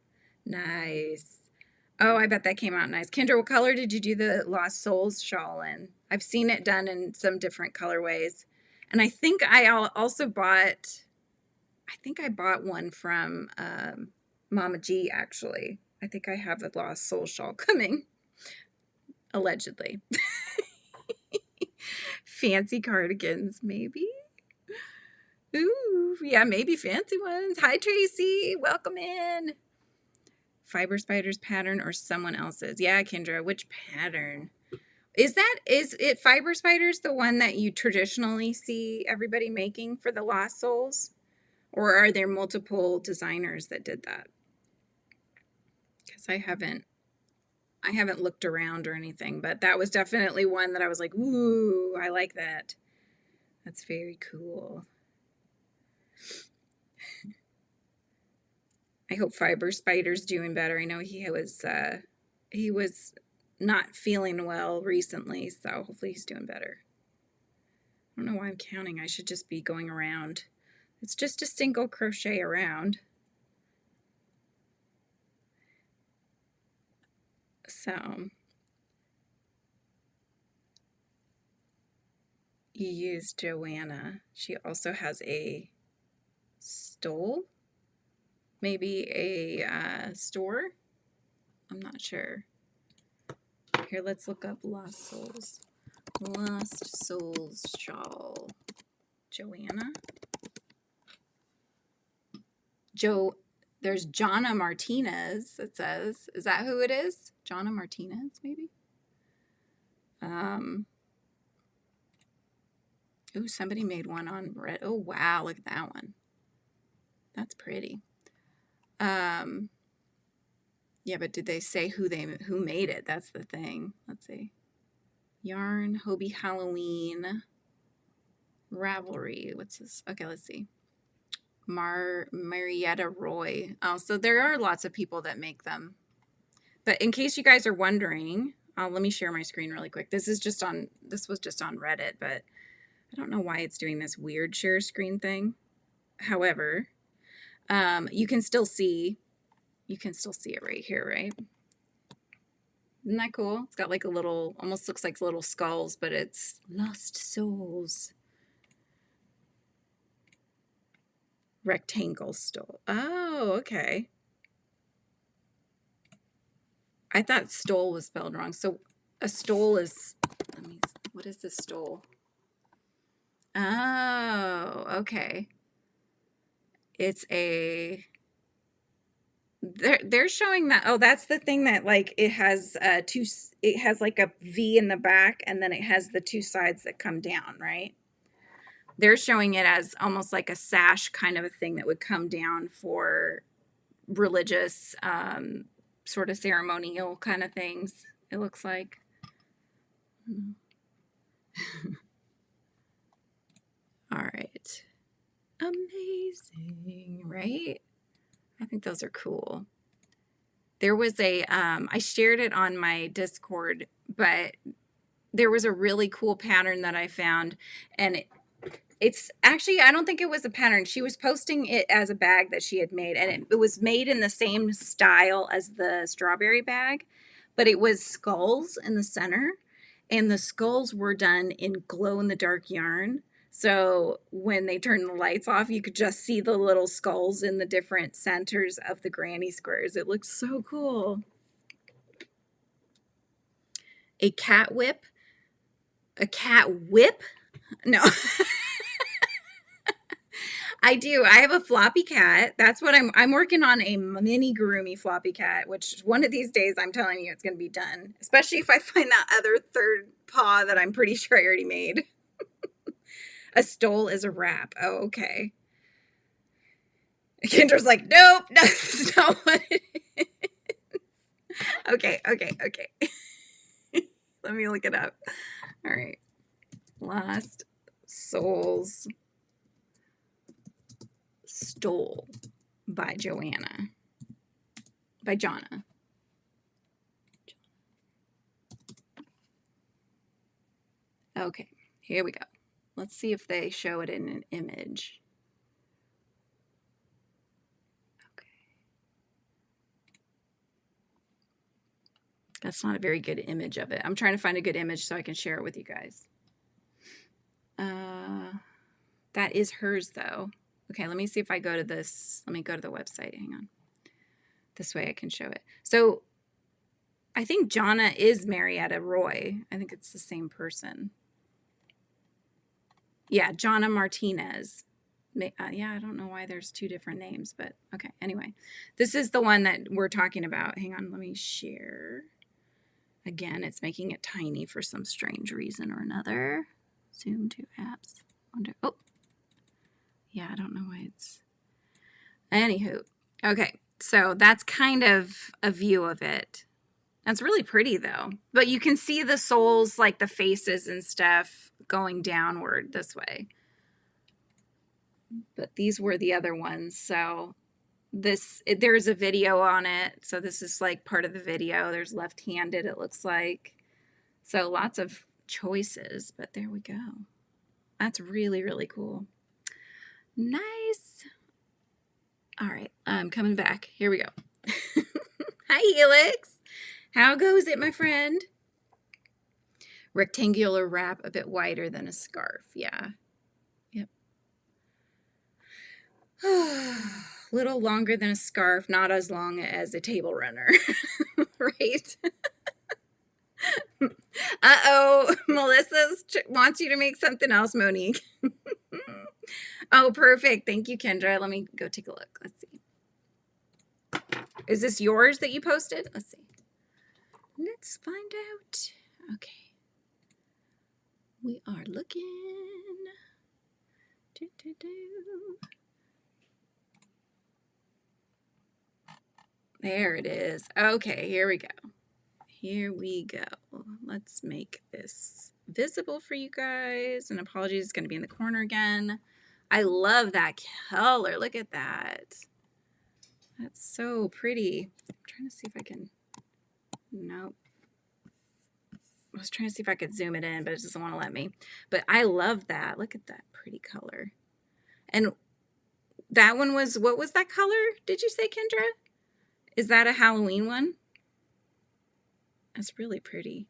Nice. Oh, I bet that came out nice. Kendra, what color did you do the Lost Souls shawl in? I've seen it done in some different colorways. And I think I also bought, I think I bought one from Mama G, actually. I think I have a Lost Soul shawl coming, allegedly. Fancy cardigans, maybe? Ooh, yeah, maybe fancy ones. Hi, Tracy. Welcome in. Fiber Spiders pattern or someone else's? Yeah, Kendra, which pattern? Is it Fiber Spiders, the one that you traditionally see everybody making for the Lost Souls? Or are there multiple designers that did that? Because I haven't looked around or anything, but that was definitely one that I was like, ooh, I like that. That's very cool. I hope Fiber Spider's doing better. I know he was not feeling well recently, so hopefully he's doing better. I don't know why I'm counting. I should just be going around. It's just a single crochet around. So you use Joanna. She also has a stole, maybe a store. I'm not sure. Here, let's look up Lost Souls. Lost Souls shawl. Joanna. There's Jonna Martinez, it says. Is that who it is? Jonna Martinez, maybe? Ooh, somebody made one on red. Oh, wow, look at that one. That's pretty. Yeah, but did they say who made it? That's the thing. Let's see. Yarn, Hobie Halloween, Ravelry. What's this? Okay, let's see. Marietta Roy. Oh, so there are lots of people that make them. But in case you guys are wondering, let me share my screen really quick. This was just on Reddit, but I don't know why it's doing this weird share screen thing. However, you can still see it right here, right? Isn't that cool? It's got like a little, almost looks like little skulls, but it's Lost Souls. Rectangle stole. Oh, okay. I thought stole was spelled wrong. So a stole is, what is this stole? Oh, okay. It's they're showing that. Oh, that's the thing that like it has it has like a V in the back and then it has the two sides that come down, right? They're showing it as almost like a sash kind of a thing that would come down for religious sort of ceremonial kind of things, it looks like. All right. Amazing, right? I think those are cool. There was I shared it on my Discord, but there was a really cool pattern that I found, and it's actually, I don't think it was a pattern. She was posting it as a bag that she had made, and it was made in the same style as the strawberry bag, but it was skulls in the center, and the skulls were done in glow-in-the-dark yarn. So when they turned the lights off, you could just see the little skulls in the different centers of the granny squares. It looks so cool. A cat whip? A cat whip? No. I do. I have a floppy cat. That's what I'm working on, a minigurumi floppy cat, which one of these days I'm telling you it's going to be done. Especially if I find that other third paw that I'm pretty sure I already made. A stole is a wrap. Oh, okay. Kendra's like, nope, that's not what it is. Okay. Let me look it up. All right. Lost Souls Stole by Joanna. By Jonna. Okay, here we go. Let's see if they show it in an image. Okay. That's not a very good image of it. I'm trying to find a good image so I can share it with you guys. That is hers though. Okay, let me see if I go to this. Let me go to the website. Hang on. This way I can show it. So I think Jonna is Marietta Roy. I think it's the same person. Yeah, Jonna Martinez. Yeah, I don't know why there's two different names, but okay. Anyway, this is the one that we're talking about. Hang on, let me share. Again, it's making it tiny for some strange reason or another. Zoom to apps. Oh, yeah, I don't know why it's. Anywho, okay, so that's kind of a view of it. That's really pretty though. But you can see the souls, like the faces and stuff, going downward this way. But these were the other ones. So there's a video on it. So this is like part of the video. There's left-handed, it looks like. So lots of choices, but there we go. That's really, really cool. Nice. All right, I'm coming back. Here we go. Hi, Helix. How goes it, my friend? Rectangular wrap, a bit wider than a scarf. Yeah. Yep. Little longer than a scarf, not as long as a table runner. Right? Uh-oh. Melissa wants you to make something else, Monique. Oh, perfect. Thank you, Kendra. Let me go take a look. Let's see. Is this yours that you posted? Let's see. Let's find out. Okay. We are looking. There it is. Okay, here we go. Here we go. Let's make this visible for you guys. And apologies, it's going to be in the corner again. I love that color. Look at that. That's so pretty. I'm trying to see if I can. Nope. I was trying to see if I could zoom it in, but it doesn't want to let me. But I love that. Look at that pretty color. And that one was, what was that color? Did you say, Kendra? Is that a Halloween one? That's really pretty.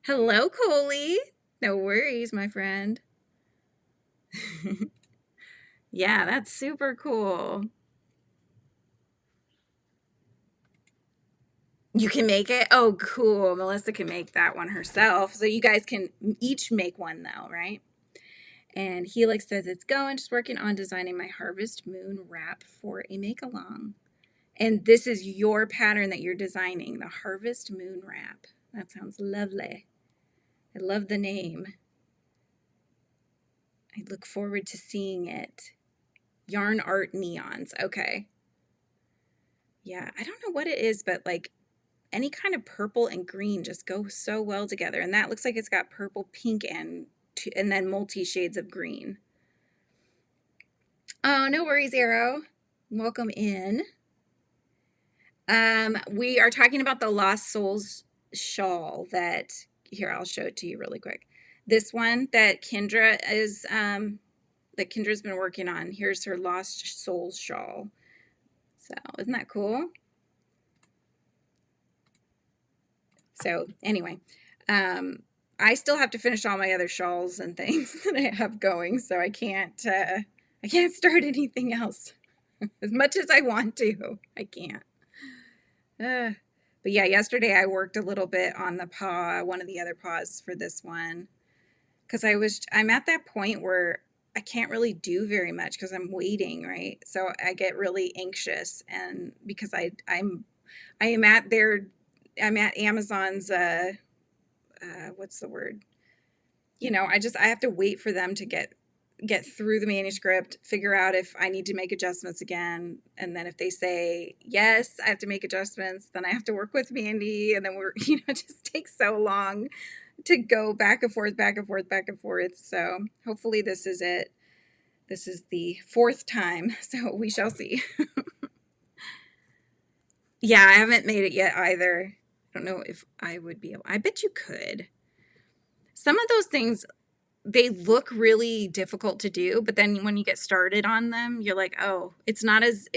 Hello, Coley. No worries, my friend. Yeah, that's super cool. You can make it? Oh, cool. Melissa can make that one herself. So you guys can each make one though, right? And Helix says it's going, just working on designing my Harvest Moon wrap for a make-along. And this is your pattern that you're designing, the Harvest Moon wrap. That sounds lovely. I love the name. I look forward to seeing it. Yarn Art Neons. Okay. Yeah, I don't know what it is, but like any kind of purple and green just go so well together. And that looks like it's got purple, pink, and then multi-shades of green. Oh, no worries, Arrow. Welcome in. We are talking about the Lost Souls shawl that, here, I'll show it to you really quick. This one that Kendra is, that Kendra's been working on. Here's her Lost Souls shawl. So, isn't that cool? So, anyway, I still have to finish all my other shawls and things that I have going, so I can't start anything else. As much as I want to, I can't. But yeah, yesterday I worked a little bit on the paw, one of the other paws for this one, because I'm at that point where I can't really do very much because I'm waiting, right? So I get really anxious, and because I am at their I'm at Amazon's what's the word? You know, I have to wait for them to get through the manuscript, figure out if I need to make adjustments again, and then if they say yes, I have to make adjustments, then I have to work with Mandy, and then it just takes so long to go back and forth, back and forth, back and forth. So hopefully this is it. This is the 4th time, so we shall see. Yeah, I haven't made it yet either. I don't know if I would be able. I bet you could. Some of those things, they look really difficult to do, but then when you get started on them, you're like, oh, it's not as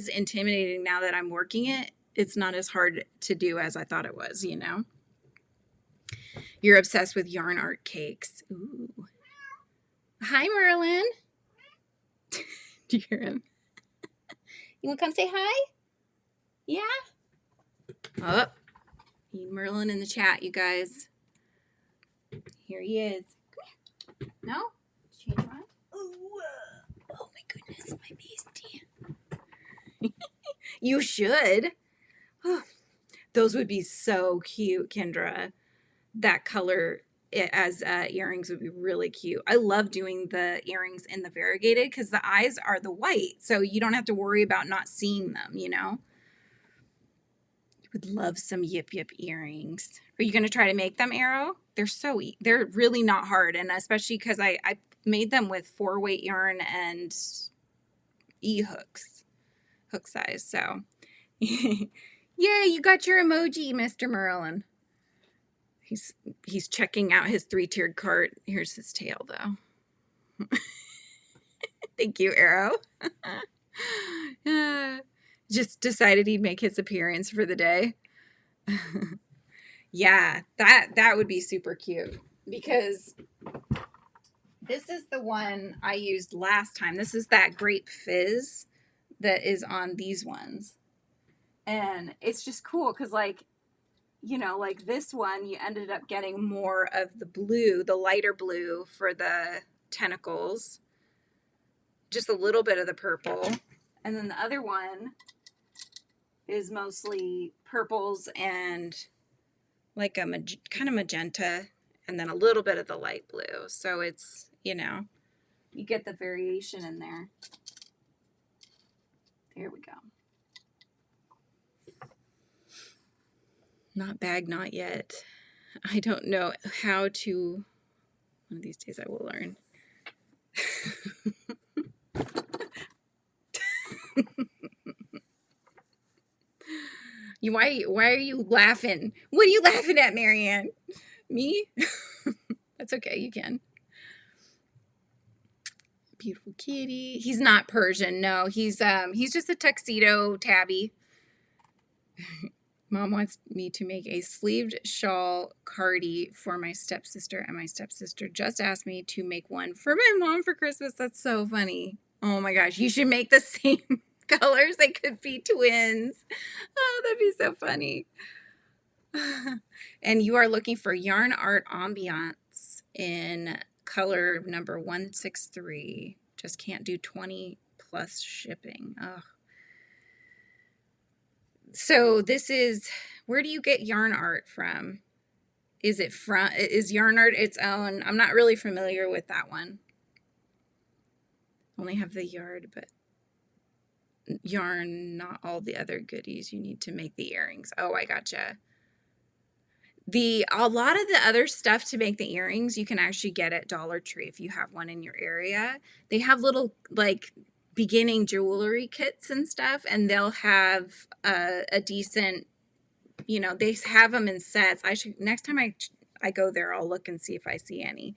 intimidating now that I'm working it. It's not as hard to do as I thought it was, you know? You're obsessed with yarn art cakes. Ooh. Hi, Merlin. Do you hear him? You want to come say hi? Yeah? Oh, need Merlin in the chat, you guys. Here he is. Come here. No? Change your mind? Oh my goodness, my beastie. You should. Oh, those would be so cute, Kendra. That color as earrings would be really cute. I love doing the earrings in the variegated because the eyes are the white, so you don't have to worry about not seeing them, you know? Would love some Yip Yip earrings. Are you going to try to make them, Arrow? They're really not hard, and especially because I made them with 4-weight yarn and E-hooks, hook size. So, yeah, you got your emoji, Mr. Merlin. He's checking out his 3-tiered cart. Here's his tail, though. Thank you, Arrow. Just decided he'd make his appearance for the day. Yeah, that would be super cute because this is the one I used last time. This is that grape fizz that is on these ones. And it's just cool because, like, you know, like this one, you ended up getting more of the blue, the lighter blue for the tentacles, just a little bit of the purple. And then the other one is mostly purples and like a kind of magenta, and then a little bit of the light blue. So it's, you know, you get the variation in there. There we go. Not bag, not yet. I don't know how to. One of these days I will learn. Why are you laughing? What are you laughing at, Marianne? Me? That's okay, you can. Beautiful kitty. He's not Persian, no. He's just a tuxedo tabby. Mom wants me to make a sleeved shawl cardie for my stepsister, and my stepsister just asked me to make one for my mom for Christmas. That's so funny. Oh my gosh, you should make the same colors. They could be twins. Oh, that'd be so funny. And you are looking for yarn art ambiance in color number 163. Just can't do 20 plus shipping. Ugh. So this is, where do you get yarn art from? Is yarn art its own? I'm not really familiar with that one. Only have the yard, but yarn, not all the other goodies you need to make the earrings. Oh, I gotcha. A lot of the other stuff to make the earrings you can actually get at Dollar Tree if you have one in your area. They have little like beginning jewelry kits and stuff, and they'll have a decent, you know, they have them in sets. Next time I go there, I'll look and see if I see any.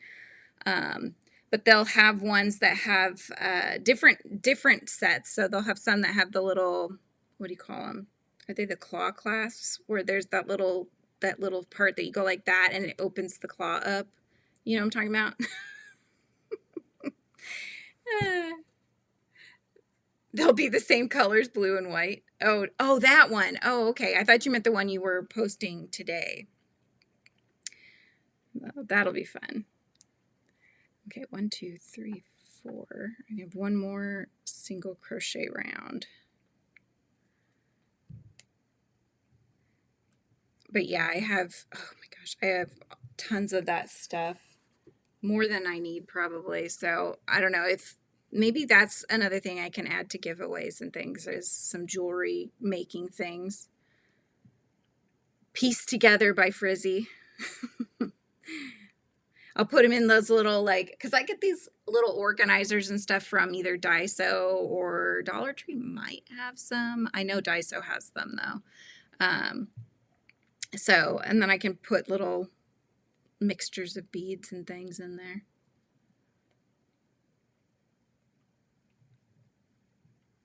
But they'll have ones that have different sets. So they'll have some that have the little, what do you call them? Are they the claw clasps, where there's that little part that you go like that and it opens the claw up? You know what I'm talking about? They'll be the same colors, blue and white. Oh, that one. Oh, okay. I thought you meant the one you were posting today. Well, that'll be fun. Okay, 1, 2, 3, 4. I have one more single crochet round. But yeah, I have, oh my gosh, I have tons of that stuff, more than I need probably. So I don't know if maybe that's another thing I can add to giveaways and things, is some jewelry making things pieced together by Frizzy. I'll put them in those little, like, because I get these little organizers and stuff from either Daiso or Dollar Tree might have some. I know Daiso has them though. So, and then I can put little mixtures of beads and things in there.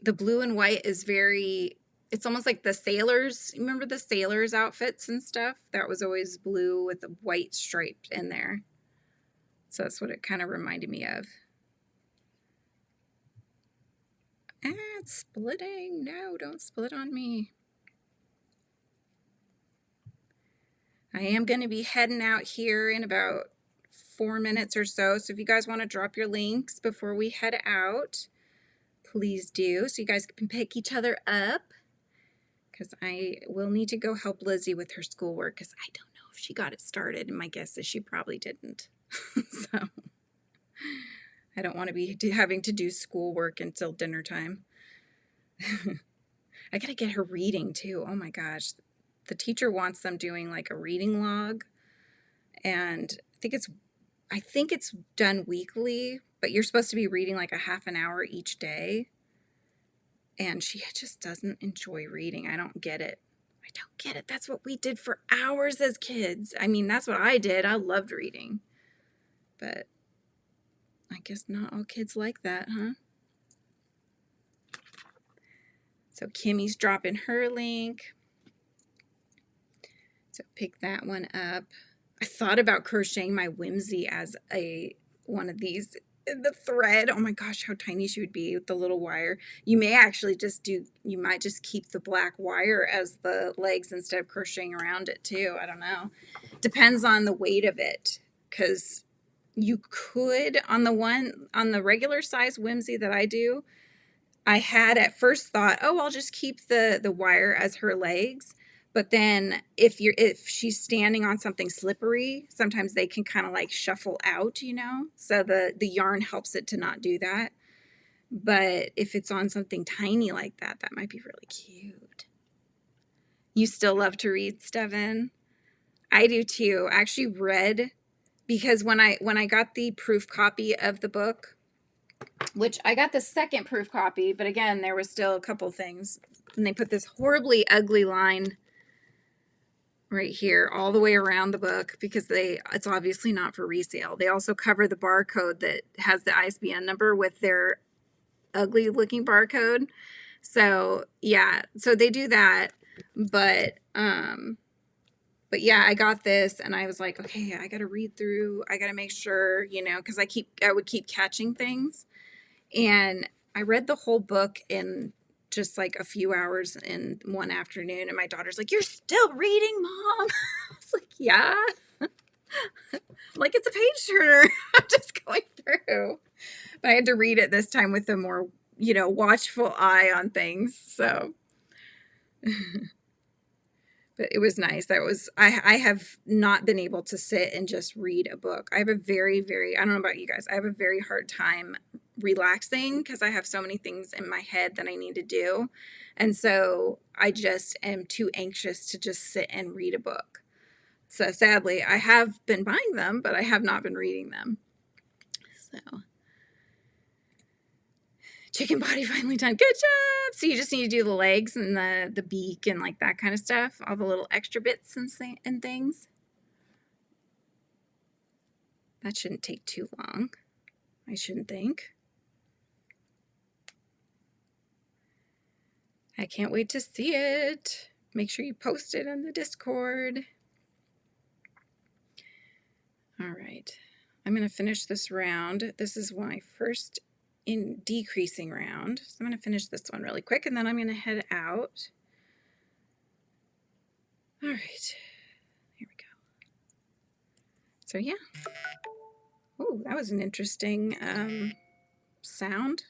The blue and white is very, it's almost like the sailors. Remember the sailors outfits and stuff? That was always blue with the white striped in there. So that's what it kind of reminded me of. Ah, it's splitting. No, don't split on me. I am going to be heading out here in about 4 minutes or so. So if you guys want to drop your links before we head out, please do, so you guys can pick each other up, because I will need to go help Lizzie with her schoolwork, because I don't know if she got it started, and my guess is she probably didn't. So I don't want to be having to do schoolwork until dinner time. I gotta get her reading too. Oh my gosh. The teacher wants them doing like a reading log, and I think it's done weekly, but you're supposed to be reading like a half an hour each day. And she just doesn't enjoy reading. I don't get it. I don't get it. That's what we did for hours as kids. I mean, that's what I did. I loved reading. But I guess not all kids like that, huh? So Kimmy's dropping her link. So pick that one up. I thought about crocheting my Whimsy as one of these. The thread, oh my gosh, how tiny she would be with the little wire. You may actually you might just keep the black wire as the legs instead of crocheting around it too. I don't know. Depends on the weight of it, because you could, on the regular size Whimsy that I do, I had at first thought, oh, I'll just keep the wire as her legs. But then if she's standing on something slippery, sometimes they can kind of like shuffle out, so the yarn helps it to not do that. But if it's on something tiny like that, that might be really cute. You still love to read, Steven? I do too. I actually read, because when I got the proof copy of the book, which I got the second proof copy, but again, there was still a couple things. And they put this horribly ugly line right here all the way around the book, because it's obviously not for resale. They also cover the barcode that has the ISBN number with their ugly looking barcode. So yeah, so they do that. But yeah, I got this and I was like, okay, I got to read through. I got to make sure, because I would keep catching things. And I read the whole book in just like a few hours in one afternoon. And my daughter's like, "You're still reading, Mom?" I was like, "Yeah." I'm like, it's a page turner. I'm just going through. But I had to read it this time with a more, watchful eye on things. So, but it was nice. I have not been able to sit and just read a book. I have a very, very, I don't know about you guys, I have a very hard time relaxing, because I have so many things in my head that I need to do. And so I just am too anxious to just sit and read a book. So sadly, I have been buying them, but I have not been reading them. So chicken body finally done. Good job. So you just need to do the legs and the beak and like that kind of stuff, all the little extra bits and things. That shouldn't take too long, I shouldn't think. I can't wait to see it. Make sure you post it in the Discord. All right, I'm going to finish this round. This is my first in decreasing round. So I'm going to finish this one really quick, and then I'm going to head out. All right, here we go. So yeah. Oh, that was an interesting sound.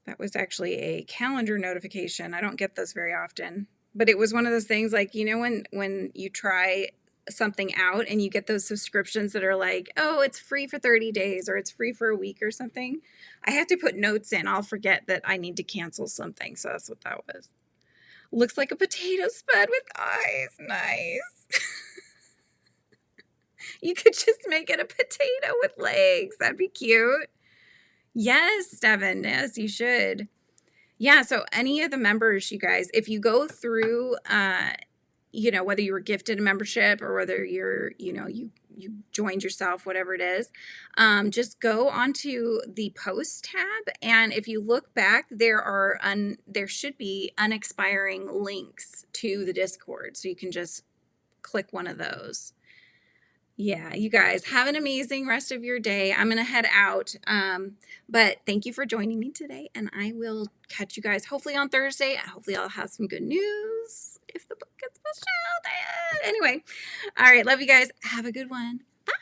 That was actually a calendar notification. I don't get those very often. But it was one of those things like, you know, when you try something out and you get those subscriptions that are like, oh, it's free for 30 days or it's free for a week or something. I have to put notes in. I'll forget that I need to cancel something. So that's what that was. Looks like a potato spud with eyes. Nice. You could just make it a potato with legs. That'd be cute. Yes, Devin. Yes, you should. Yeah, so any of the members, you guys, if you go through, you know, whether you were gifted a membership or whether you're, you know, you joined yourself, whatever it is, just go onto the post tab. And if you look back, there should be unexpiring links to the Discord. So you can just click one of those. Yeah, you guys have an amazing rest of your day. I'm going to head out. But thank you for joining me today. And I will catch you guys hopefully on Thursday. Hopefully I'll have some good news if the book gets pushed out. Anyway, all right. Love you guys. Have a good one. Bye.